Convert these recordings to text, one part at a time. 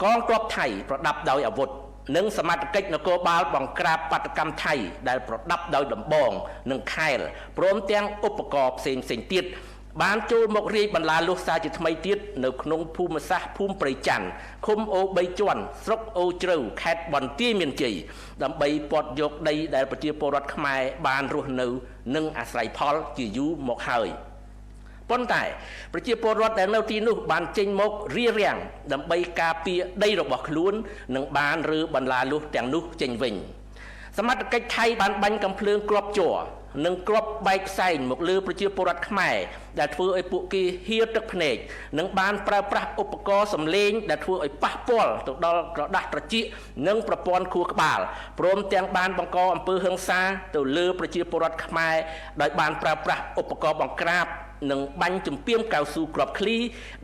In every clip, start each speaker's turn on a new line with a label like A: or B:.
A: កងទ័ពថៃប្រដាប់ដោយអាវុធនិងសមត្ថកិច្ចនគរបាលបង្ក្រាបបាតកម្មថៃដែលប្រដាប់ដោយដំបងនិងខែលព្រមទាំងឧបករណ៍ផ្សេងទៀតបានចូលមករាយបន្លាលុះសារជាថ្មីទៀតនៅក្នុងភូមិសាស្ត្រភូមិព្រៃច័ន្ទឃុំអូ3ជាន់ស្រុកអូជ្រៅខេត្តបន្ទាយមានជ័យដើម្បីពាត់យកដីដែលប្រជាពលរដ្ឋខ្មែរបានរស់នៅនិងអាស្រ័យផលជាយូរមកហើយប៉ុន្តែប្រជាពលរដ្ឋដែលនៅទីនោះបានចេញមករៀបរៀងដើម្បីការពារដីរបស់ខ្លួននិងបានរើបន្លាលុះទាំងនោះចេញវិញសមត្ថកិច្ចថៃបានបាញ់កាំភ្លើងគ្រាប់ជ័រនិងគ្រាប់បែកផ្សែងមកលើប្រជាពលរដ្ឋខ្មែរដែលធ្វើឲ្យពួកគេហៀរទឹកភ្នែកនិងបានប្រើប្រាស់ឧបករណ៍សម្លេងដែលធ្វើឲ្យប៉ះពាល់ទៅដល់ក្រដាសត្រចៀកនិងប្រព័ន្ធខួរក្បាលព្រមទាំងបានបង្កអំពើហិង្សាទៅលើប្រជាពលរដ្ឋខ្មែរដោយបានប្រើប្រាស់ឧបករណ៍បង្ក្រាបនិងបាញ់ជំពាមកៅស៊ូគ្រាប់ឃ្លី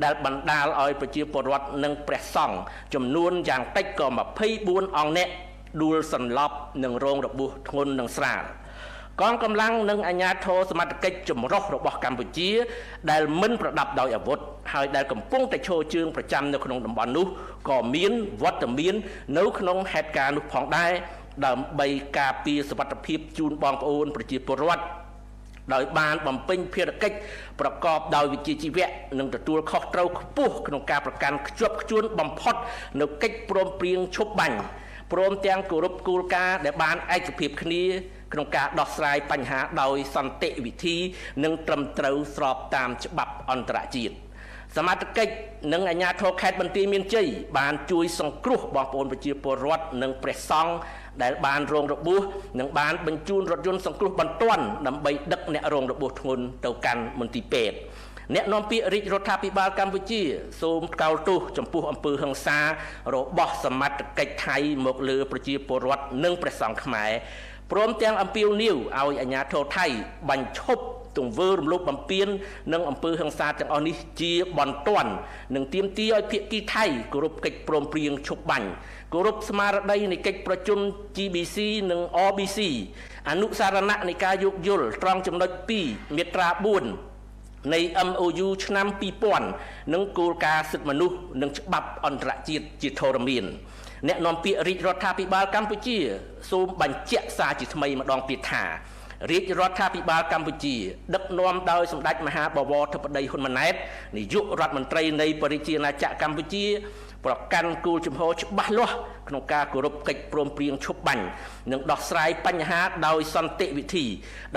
A: ដែលបណ្ដាលឲ្យប្រជាពលរដ្ឋនិងព្រះសង្ឃចំនួនយ៉ាងតិចក៏24អង្គនាក់ដួលសន្លប់និងរងរបួសធ្ងន់និងស្រាលកងកម្លាំងនិងអាជ្ញាធរសមត្ថកិច្ចចម្រុះរបស់កម្ពុជាដែលមិនប្រដាប់ដោយអាវុធហើយដែលកំពុងតែឈរជើងប្រចាំនៅក្នុងតំបន់នោះក៏មានវត្តមាននៅក្នុងហេតុការណ៍នោះផងដែរដើម្បីការពារសុវត្ថិភាពជូនបងប្អូនប្រជាពលរដ្ឋដោយបានបំពេញភារកិច្ចប្រកបដោយវិជ្ជាជីវៈនិងទទួលខុសត្រូវខ្ពស់ក្នុងការប្រកាន់ខ្ជាប់ខ្ជួនបំផុតនៅកិច្ចព្រមព្រៀងឈប់បាញ់ព្រមទាំងគោរពគោលការណ៍ដែលបានឯកភាពគ្នាក្នុងការដោះស្រាយបញ្ហាដោយសន្តិវិធីនិងត្រឹមត្រូវស្របតាមច្បាប់អន្តរជាតិសមត្ថកិច្ចនិងអាជ្ញាធរខេត្តបន្ទាយមានជ័យបានជួយសង្គ្រោះបងប្អូនប្រជាពលរដ្ឋនិងព្រះសង្ឃដែលបានរងរបួសនិងបានបញ្ជូនរថយន្តសង្គ្រោះបន្ទាន់ដើម្បីដឹកអ្នករងរបួសធ្ងន់ទៅកាន់មន្ទីរពេទ្យអ្នកនាំពាក្យរាជរដ្ឋាភិបាលកម្ពុជាសូមកោតទោសចំពោះអំពើហិង្សារបស់សមត្ថកិច្ចថៃមកលើប្រជាពលរដ្ឋនិងព្រះសង្ឃខ្មែរព្រមទាំងអំពាវនាវឲ្យអាជ្ញាធរថៃបញ្ឈប់ទង្វើរំលោភបំពាននិងអំពើហិង្សាទាំងអស់នេះជាបន្ទាន់និងទាមទារឲ្យភាគីថៃគោរពកិច្ចព្រមព្រៀងឈប់បាញ់គោរពស្មារតីនៃកិច្ចប្រជុំ GBC និង RBC អនុសារណៈនៃការយោគយល់ត្រង់ចំណុច2មាត្រា4នៃ MOU ឆ្នាំ2000និងគោលការណ៍សិទ្ធិមនុស្សនិងច្បាប់អន្តរជាតិជាធរមានអ្នកនាំពាក្យរាជរដ្ឋាភិបាលកម្ពុជាសូមបញ្ជាក់សារជាថ្មីម្ដងទៀតថារាជរដ្ឋាភិបាលកម្ពុជាដឹកនាំដោយសម្ដេចមហាបវរធិបតីហ៊ុនម៉ាណែតនាយករដ្ឋមន្ត្រីនៃប្រជាណាចក្រកម្ពុជាប្រកាន់គោលជំហរច្បាស់លាស់ក្នុងការគោរពកិច្ចព្រមព្រៀងឈប់បាញ់និងដោះស្រាយបញ្ហាដោយសន្តិវិធី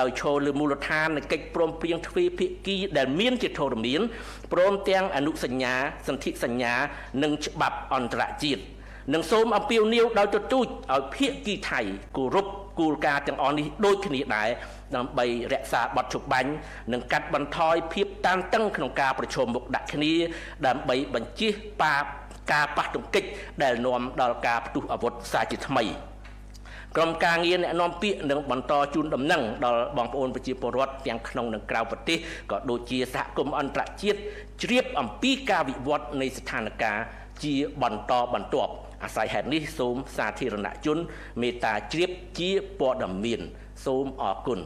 A: ដោយឈរលើមូលដ្ឋាននៃកិច្ចព្រមព្រៀងទ្វេភាគីដែលមានជាធរមានព្រមទាំងអនុសញ្ញាសន្ធិសញ្ញានិងច្បាប់អន្តរជាតិនិងសូមអំពាវនាវដោយទទូចឲ្យភាគីថៃគោរពគោលការណ៍ទាំងអស់នេះដូចគ្នាដែរដើម្បីរក្សាបទឈប់បាញ់និងកាត់បន្ថយភាពតានតឹងក្នុងការប្រឈមមុខដាក់គ្នាដើម្បីបញ្ជៀសការប៉ះទង្គិចដែលនាំដល់ការផ្ទុះអាវុធសារជាថ្មីក្រុមការងារអ្នកនាំពាក្យនឹងបន្តជូនដំណឹងដល់បងប្អូនប្រជាពលរដ្ឋទាំងក្នុងនិងក្រៅប្រទេសក៏ដូចជាសហគមន៍អន្តរជាតិជ្រាបអំពីការវិវត្តនៃស្ថានភាពជាបន្តបន្ទាប់អាស្រ័យហេតុនេះសូមសាធារណជនមេត្តាជ្រាបជាព័ត៌មានសូមអរគុណ